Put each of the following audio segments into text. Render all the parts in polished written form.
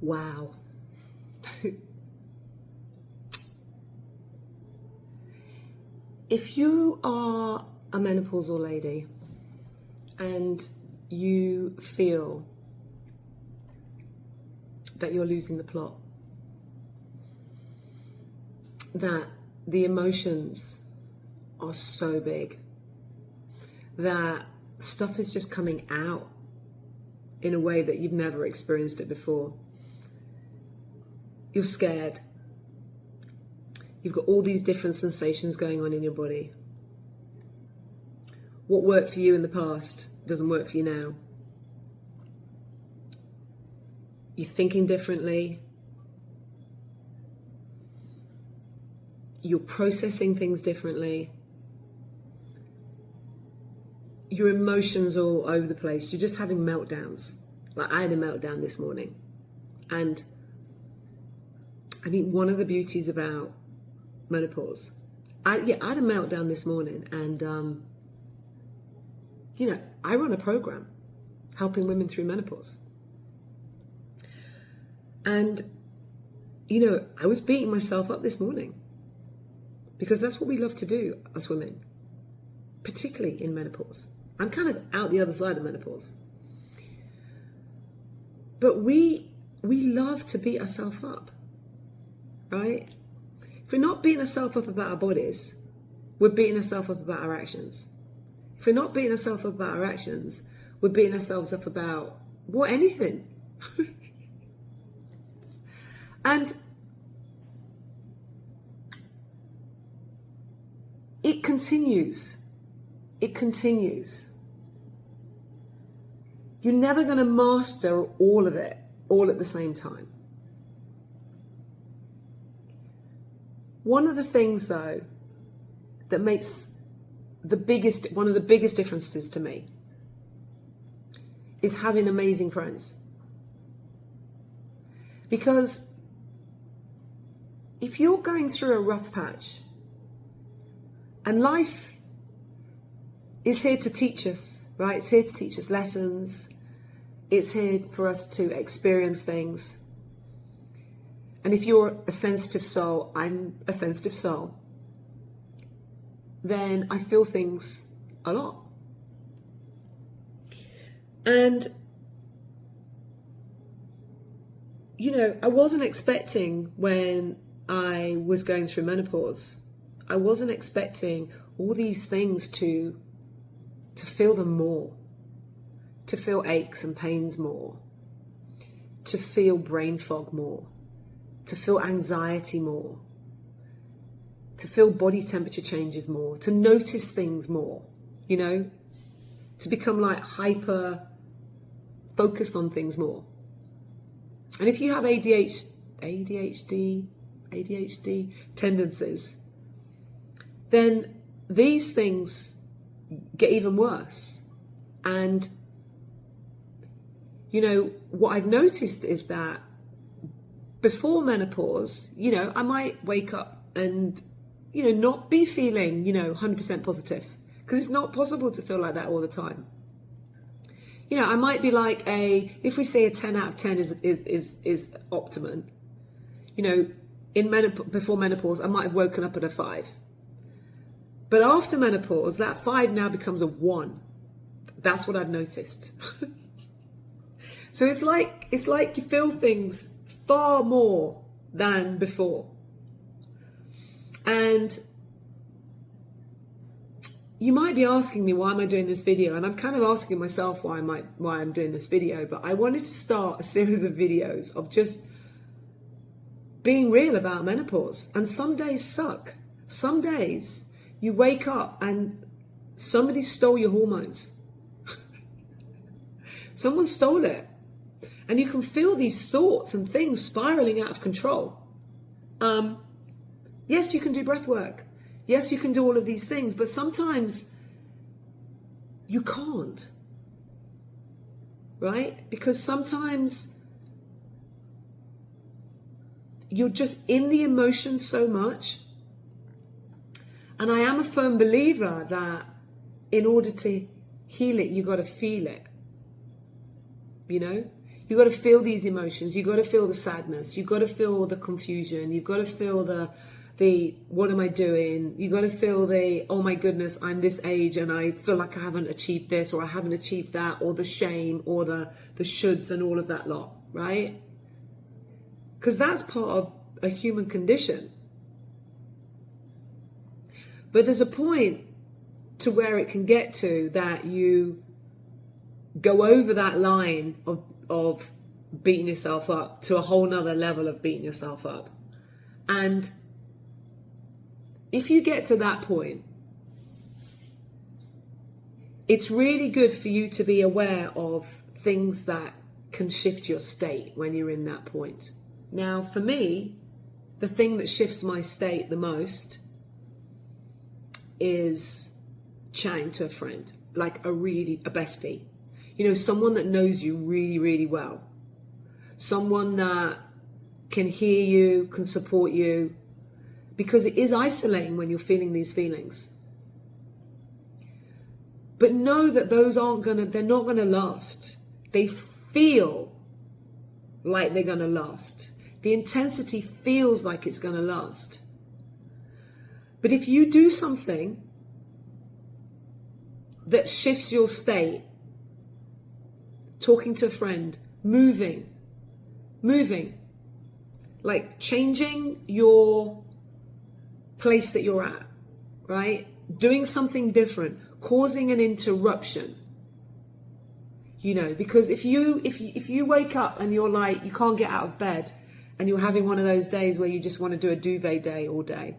Wow. If you are a menopausal lady and you feel that you're losing the plot, that the emotions are so big, that stuff is just coming out in a way that you've never experienced it before. You're scared. You've got all these different sensations going on in your body. What worked for you in the past doesn't work for you now. You're thinking differently. You're processing things differently. Your emotions all over the place. You're just having meltdowns. Like I had a meltdown this morning. And I think one of the beauties about menopause, I had a meltdown this morning, and I run a program helping women through menopause. And, I was beating myself up this morning because that's what we love to do, us women, particularly in menopause. I'm kind of out the other side of menopause. But we love to beat ourselves up, right? If we're not beating ourselves up about our bodies, we're beating ourselves up about our actions. If we're not beating ourselves up about our actions, we're beating ourselves up about anything. And it continues. It continues. You're never going to master all of it, all at the same time. One of the things, though, that makes one of the biggest differences to me is having amazing friends. Because if you're going through a rough patch, and life is here to teach us, right? It's here to teach us lessons. It's here for us to experience things. And if you're a sensitive soul, I'm a sensitive soul, then I feel things a lot. And, I wasn't expecting when I was going through menopause, I wasn't expecting all these things to feel them more, to feel aches and pains more, to feel brain fog more, to feel anxiety more, to feel body temperature changes more, to notice things more, to become like hyper focused on things more. And if you have ADHD tendencies, then these things get even worse. And, what I've noticed is that before menopause, I might wake up and, not be feeling, 100% positive, because it's not possible to feel like that all the time. I might be like if we say a 10 out of 10 is optimum, before menopause, I might have woken up at a 5. But after menopause, that 5 now becomes a 1. That's what I've noticed. So it's like you feel things far more than before. And you might be asking me, why am I doing this video? And I'm kind of asking myself why I'm doing this video. But I wanted to start a series of videos of just being real about menopause. And some days suck. Some days you wake up and somebody stole your hormones. Someone stole it. And you can feel these thoughts and things spiraling out of control. Yes, you can do breath work. Yes, you can do all of these things, but sometimes you can't, right? Because sometimes you're just in the emotion so much. And I am a firm believer that in order to heal it, you got to feel it. You got to feel these emotions. You got to feel the sadness. You got to feel the confusion. You got to feel the what am I doing? You got to feel the, oh my goodness, I'm this age and I feel like I haven't achieved this, or I haven't achieved that, or the shame, or the shoulds and all of that lot, right? Because that's part of a human condition. But there's a point to where it can get to that you go over that line of beating yourself up to a whole nother level of beating yourself up. And if you get to that point, it's really good for you to be aware of things that can shift your state when you're in that point. Now, for me, the thing that shifts my state the most is chatting to a friend, like a bestie. You know, someone that knows you really, really well. Someone that can hear you, can support you. Because it is isolating when you're feeling these feelings. But know that those they're not gonna last. They feel like they're gonna last. The intensity feels like it's gonna last. But if you do something that shifts your state, talking to a friend, moving, like changing your place that you're at, right? Doing something different, causing an interruption. You know, because if you wake up and you're like, you can't get out of bed, and you're having one of those days where you just want to do a duvet day all day,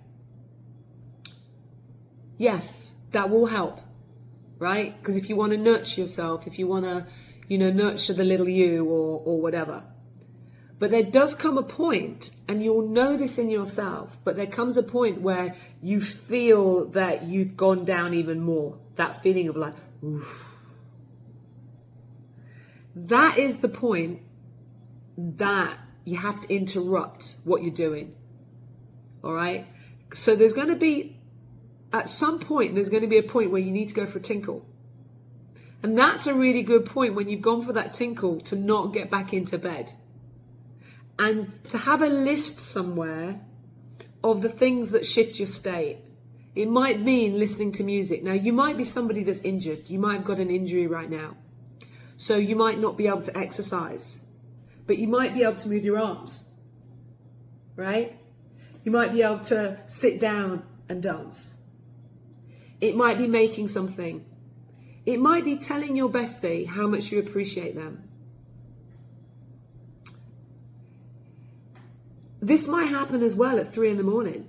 yes, that will help, right? Because if you want to nurture yourself, if you want to, nurture the little you or whatever. But there does come a point, and you'll know this in yourself, but there comes a point where you feel that you've gone down even more. That feeling of like, oof. That is the point that you have to interrupt what you're doing. All right? So there's going to be, at some point, there's going to be a point where you need to go for a tinkle. And that's a really good point when you've gone for that tinkle to not get back into bed. And to have a list somewhere of the things that shift your state. It might mean listening to music. Now, you might be somebody that's injured. You might have got an injury right now. So you might not be able to exercise. But you might be able to move your arms. Right? You might be able to sit down and dance. It might be making something. It might be telling your bestie how much you appreciate them. This might happen as well at 3 a.m.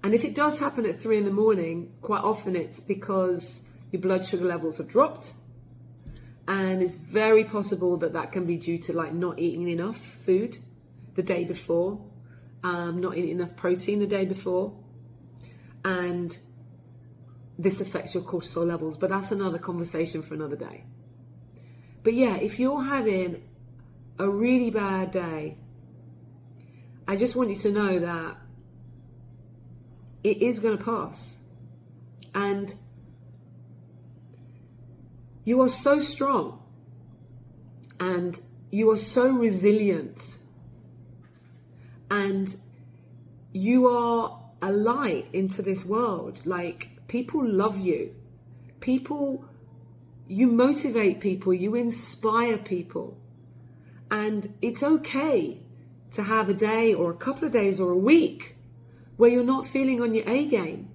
And if it does happen at 3 a.m, quite often it's because your blood sugar levels have dropped. And it's very possible that that can be due to like not eating enough food the day before, not eating enough protein the day before. And this affects your cortisol levels, but that's another conversation for another day. But yeah, if you're having a really bad day, I just want you to know that it is going to pass. And you are so strong. And you are so resilient. And you are a light into this world. Like, people love you. You motivate people. You inspire people. And it's okay to have a day or a couple of days or a week where you're not feeling on your A game.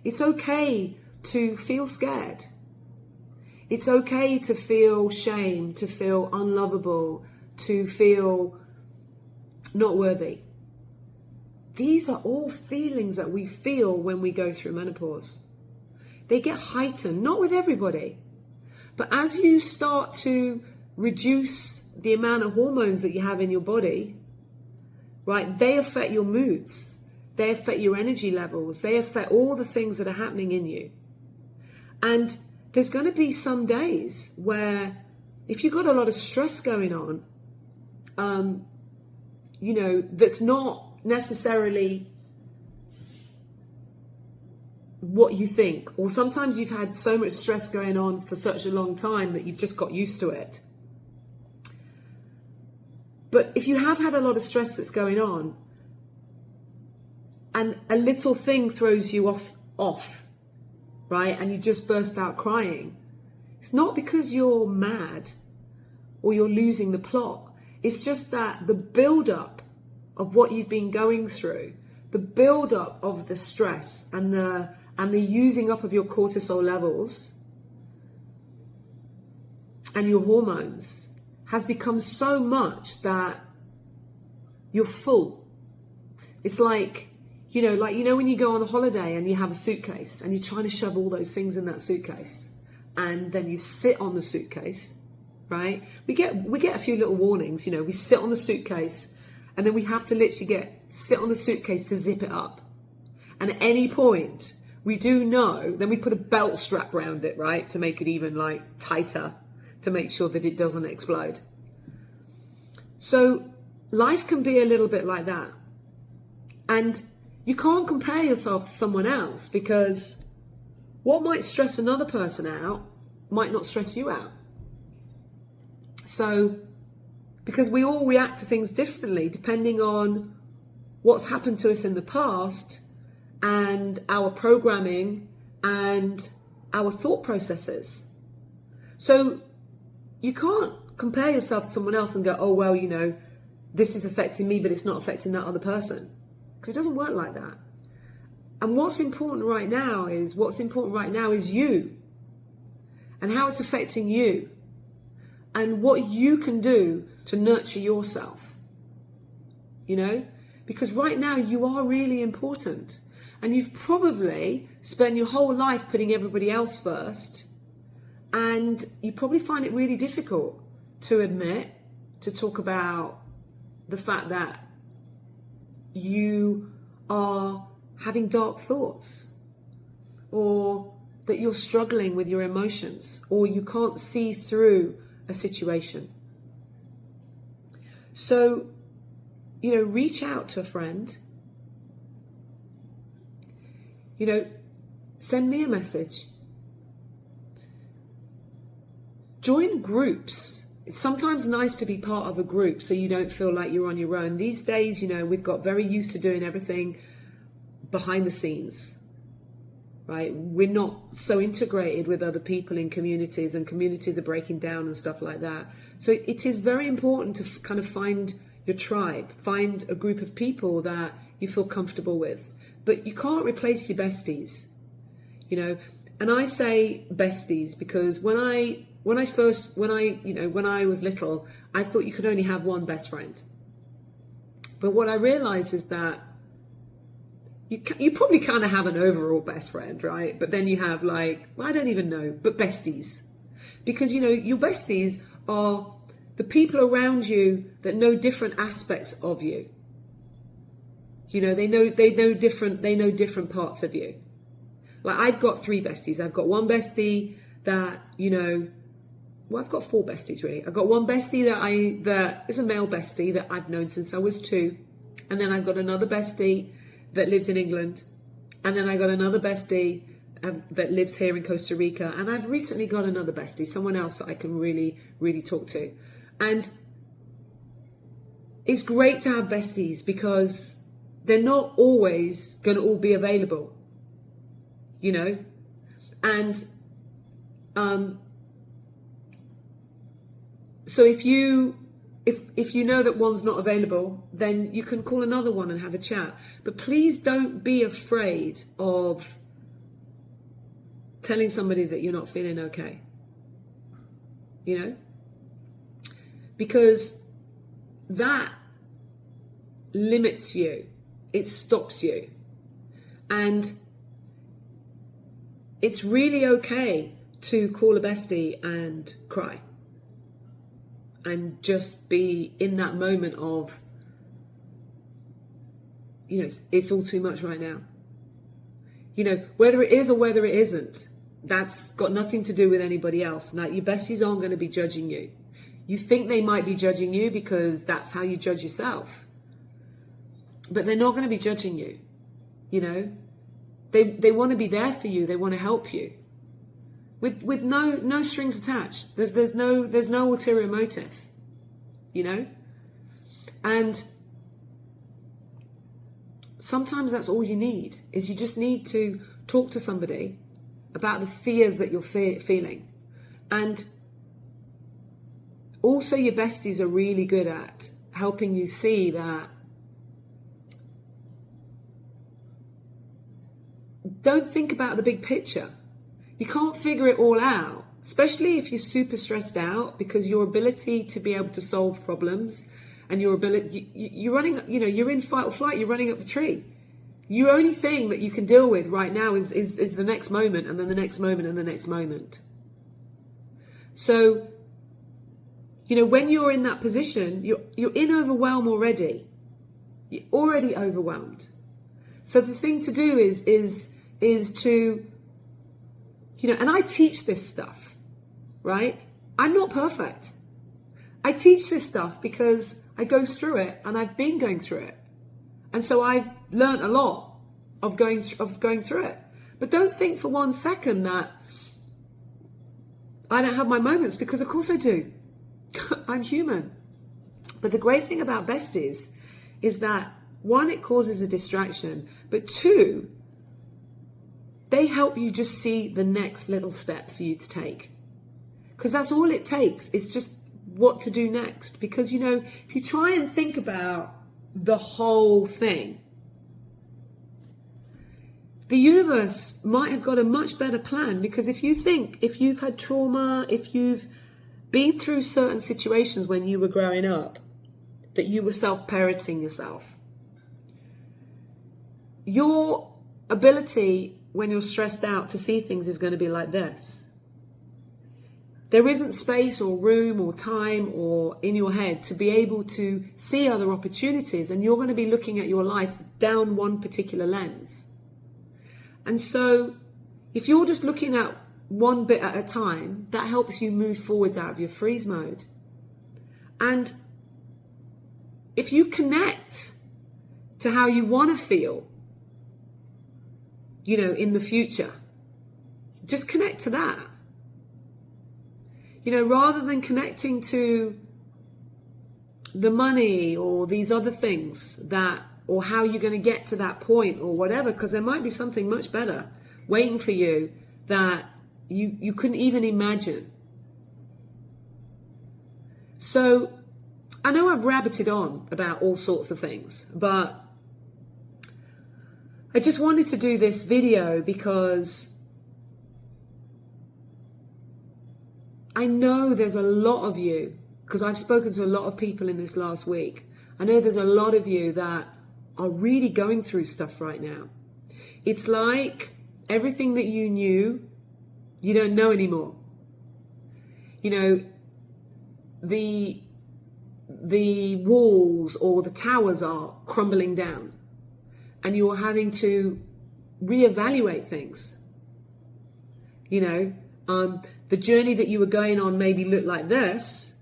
It's okay to feel scared. It's okay to feel shame, to feel unlovable, to feel not worthy. These are all feelings that we feel when we go through menopause. They get heightened, not with everybody, but as you start to reduce the amount of hormones that you have in your body, right, they affect your moods, they affect your energy levels, they affect all the things that are happening in you. And there's going to be some days where if you've got a lot of stress going on, that's not necessarily what you think, or sometimes you've had so much stress going on for such a long time that you've just got used to it. But if you have had a lot of stress that's going on, and a little thing throws you off, right? And you just burst out crying. It's not because you're mad or you're losing the plot. It's just that the build-up of what you've been going through, the build-up of the stress and the using up of your cortisol levels and your hormones has become so much that you're full. It's like when you go on a holiday and you have a suitcase and you're trying to shove all those things in that suitcase, and then you sit on the suitcase, right? We get a few little warnings, we sit on the suitcase and then we have to literally sit on the suitcase to zip it up. And at any point we do know, then we put a belt strap around it, right? To make it even tighter, to make sure that it doesn't explode. So life can be a little bit like that. And you can't compare yourself to someone else, because what might stress another person out might not stress you out. So, because we all react to things differently depending on what's happened to us in the past and our programming and our thought processes. So you can't compare yourself to someone else and go, oh, well, this is affecting me, but it's not affecting that other person. Because it doesn't work like that. And what's important right now is you, and how it's affecting you, and what you can do to nurture yourself. Because right now you are really important, and you've probably spent your whole life putting everybody else first, and you probably find it really difficult to admit, to talk about the fact that you are having dark thoughts, or that you're struggling with your emotions, or you can't see through a situation. So, reach out to a friend. Send me a message. Join groups. It's sometimes nice to be part of a group so you don't feel like you're on your own. These days, we've got very used to doing everything behind the scenes, right? We're not so integrated with other people in communities, and communities are breaking down and stuff like that. So it is very important to kind of find your tribe, find a group of people that you feel comfortable with. But you can't replace your besties, And I say besties because when I was little, I thought you could only have one best friend. But what I realized is that you probably kind of have an overall best friend, right? But then you have I don't even know, but besties. Because, your besties are the people around you that know different aspects of you. They know different parts of you. I've got 3 besties. I've got one bestie that, I've got 4 besties really. I've got one bestie that is a male bestie that I've known since I was 2. And then I've got another bestie that lives in England. And then I got another bestie that lives here in Costa Rica. And I've recently got another bestie, someone else that I can really, really talk to. And it's great to have besties because they're not always going to all be available, And so if you know that one's not available, then you can call another one and have a chat. But please don't be afraid of telling somebody that you're not feeling okay. Because that limits you. It stops you. And it's really okay to call a bestie and cry. And just be in that moment of, it's all too much right now. Whether it is or whether it isn't, that's got nothing to do with anybody else. Now, your besties aren't going to be judging you. You think they might be judging you because that's how you judge yourself. But they're not going to be judging you. They want to be there for you. They want to help you. With no strings attached. There's no ulterior motive, And sometimes that's all you need, is you just need to talk to somebody about the fears that you're feeling. And also your besties are really good at helping you see that don't think about the big picture. You can't figure it all out, especially if you're super stressed out, because your ability to be able to solve problems and your ability, you're running, you're in fight or flight, you're running up the tree. Your only thing that you can deal with right now is the next moment, and then the next moment, and the next moment. So, when you're in that position, you're in overwhelm already. You're already overwhelmed. So the thing to do is to, and I teach this stuff, right? I'm not perfect. I teach this stuff because I go through it, and I've been going through it. And so I've learned a lot of going through it. But don't think for 1 second that I don't have my moments, because of course I do. I'm human. But the great thing about besties is that, one, it causes a distraction, but two, they help you just see the next little step for you to take. Because that's all it takes, is just what to do next. Because, if you try and think about the whole thing, the universe might have got a much better plan. Because if you've had trauma, if you've been through certain situations when you were growing up, that you were self-parenting yourself, your ability when you're stressed out to see things is going to be like this. There isn't space or room or time or in your head to be able to see other opportunities, and you're going to be looking at your life down one particular lens. And so if you're just looking at one bit at a time, that helps you move forwards out of your freeze mode. And if you connect to how you want to feel, in the future, just connect to that. Rather than connecting to the money or these other things or how you're going to get to that point or whatever, because there might be something much better waiting for you that you couldn't even imagine. So I know I've rabbited on about all sorts of things, but I just wanted to do this video because I know there's a lot of you, because I've spoken to a lot of people in this last week. I know there's a lot of you that are really going through stuff right now. It's like everything that you knew, you don't know anymore. The walls or the towers are crumbling down, and you're having to reevaluate things. The journey that you were going on maybe looked like this,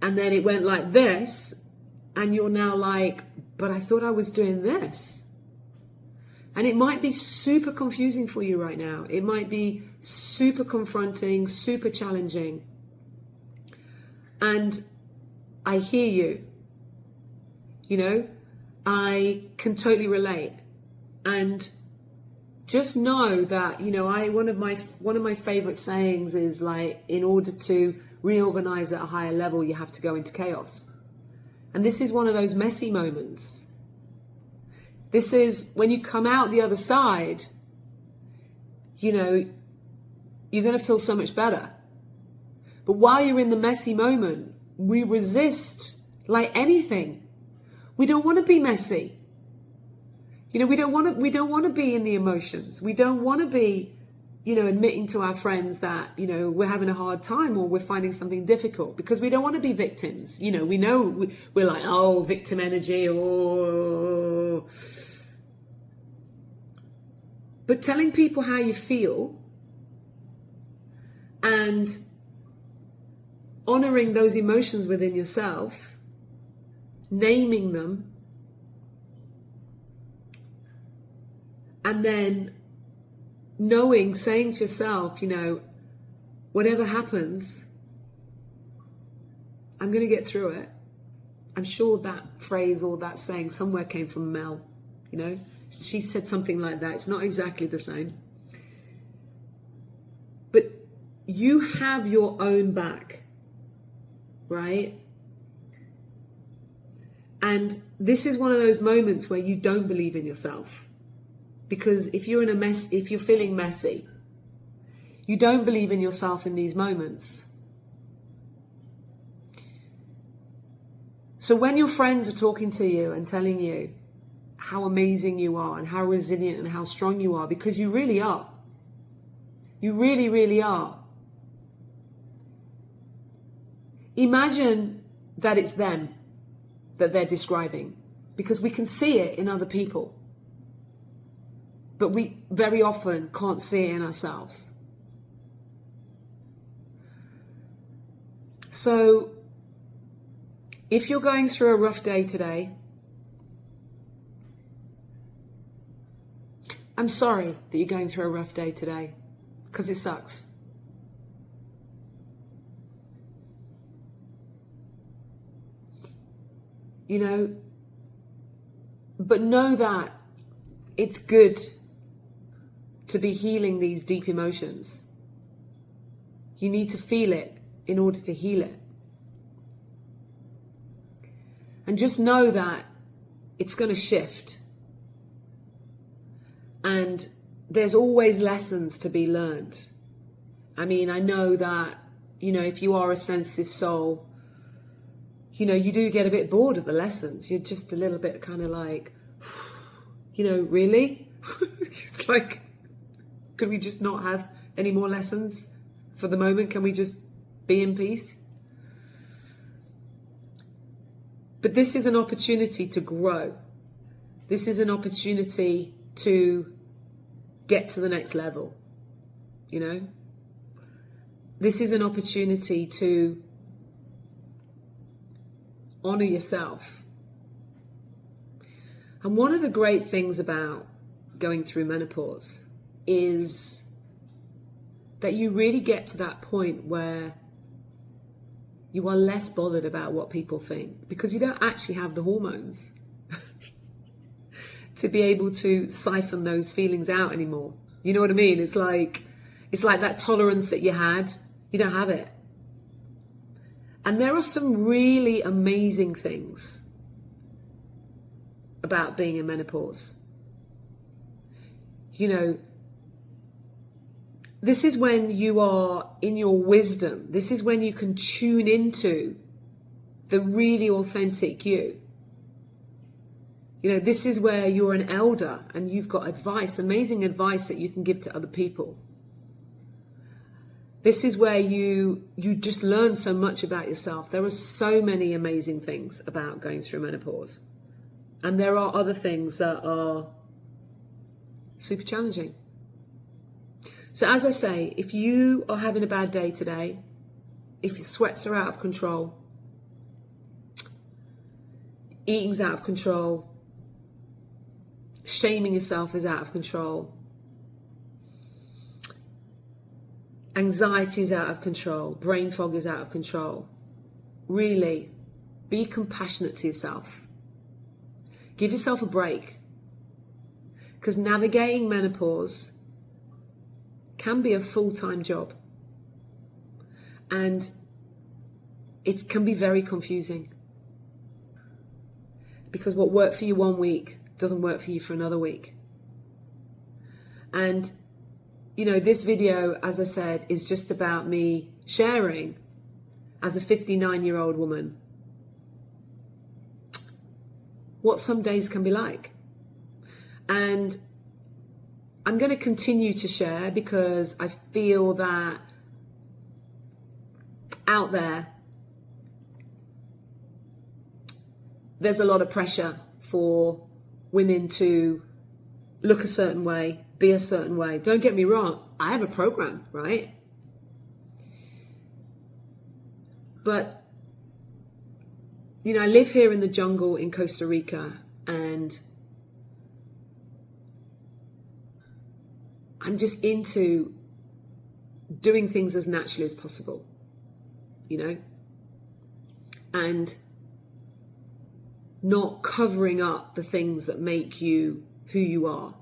and then it went like this, and you're now like, but I thought I was doing this. And it might be super confusing for you right now. It might be super confronting, super challenging. And I hear you. I can totally relate. And just know that, one of my favorite sayings is like, in order to reorganize at a higher level, you have to go into chaos. And this is one of those messy moments. This is when you come out the other side, you're going to feel so much better. But while you're in the messy moment, we resist like anything. We don't want to be messy. We don't want to be in the emotions. We don't want to be, admitting to our friends that, we're having a hard time or we're finding something difficult, because we don't want to be victims. We know we're like, oh, victim energy, oh. But telling people how you feel and honoring those emotions within yourself, naming them, and then saying to yourself, whatever happens, I'm going to get through it. I'm sure that phrase or that saying somewhere came from Mel, you know. She said something like that. It's not exactly the same. But you have your own back, right? And this is one of those moments where you don't believe in yourself. Because if you're in a mess, if you're feeling messy, you don't believe in yourself in these moments. So when your friends are talking to you and telling you how amazing you are and how resilient and how strong you are, because you really are. You really, really are. Imagine that it's them that they're describing, because we can see it in other people, but we very often can't see it in ourselves. So if you're going through a rough day today, I'm sorry that you're going through a rough day today, because it sucks. You know, but know that it's good to be healing these deep emotions. You need to feel it in order to heal it. And just know that it's going to shift. And there's always lessons to be learned. I mean, I know that, you know, if you are a sensitive soul, you know, you do get a bit bored of the lessons. You're just a little bit kind of like, you know, really? It's like, could we just not have any more lessons for the moment? Can we just be in peace? But this is an opportunity to grow. This is an opportunity to get to the next level, you know? This is an opportunity to honor yourself. And one of the great things about going through menopause is that you really get to that point where you are less bothered about what people think, because you don't actually have the hormones to be able to siphon those feelings out anymore. You know what I mean? It's like that tolerance that you had, you don't have it. And there are some really amazing things about being in menopause. You know, this is when you are in your wisdom. This is when you can tune into the really authentic you. You know, this is where you're an elder and you've got advice, amazing advice that you can give to other people. This is where you just learn so much about yourself. There are so many amazing things about going through menopause. And there are other things that are super challenging. So as I say, if you are having a bad day today, if your sweats are out of control, eating's out of control, shaming yourself is out of control, anxiety is out of control, brain fog is out of control, really be compassionate to yourself. Give yourself a break, because navigating menopause can be a full-time job, and it can be very confusing, because what worked for you one week doesn't work for you for another week. And you know, this video, as I said, is just about me sharing as a 59-year-old woman what some days can be like. And I'm going to continue to share, because I feel that out there's a lot of pressure for women to look a certain way, be a certain way. Don't get me wrong, I have a program, right? But, you know, I live here in the jungle in Costa Rica, and I'm just into doing things as naturally as possible, you know? And not covering up the things that make you who you are.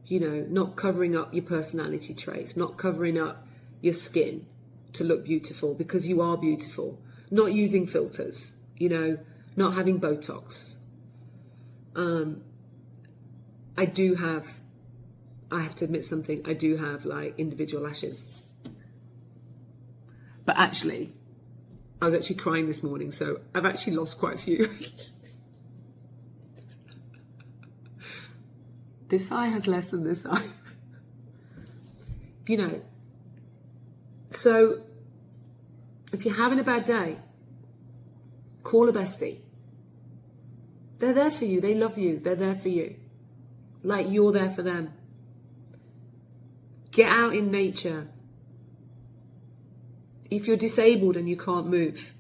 You know, not covering up your personality traits, not covering up your skin to look beautiful, because you are beautiful. Not using filters, you know, not having Botox. I have to admit something, I do have like individual lashes. But actually, I was actually crying this morning, so I've actually lost quite a few. This eye has less than this eye. You know, so if you're having a bad day, call a bestie. They're there for you. They love you. They're there for you. Like you're there for them. Get out in nature. If you're disabled and you can't move,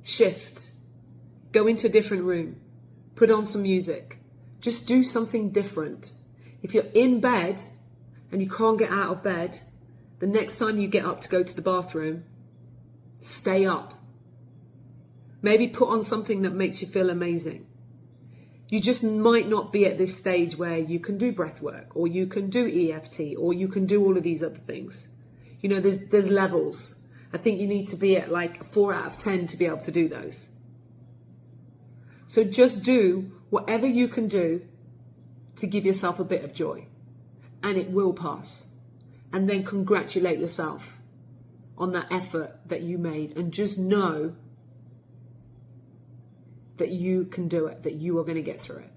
shift. Go into a different room. Put on some music. Just do something different. If you're in bed and you can't get out of bed, the next time you get up to go to the bathroom, stay up. Maybe put on something that makes you feel amazing. You just might not be at this stage where you can do breath work, or you can do EFT, or you can do all of these other things. You know, there's levels. I think you need to be at like a 4 out of 10 to be able to do those. So just do whatever you can do to give yourself a bit of joy, and it will pass. And then congratulate yourself on that effort that you made, and just know that you can do it, that you are going to get through it.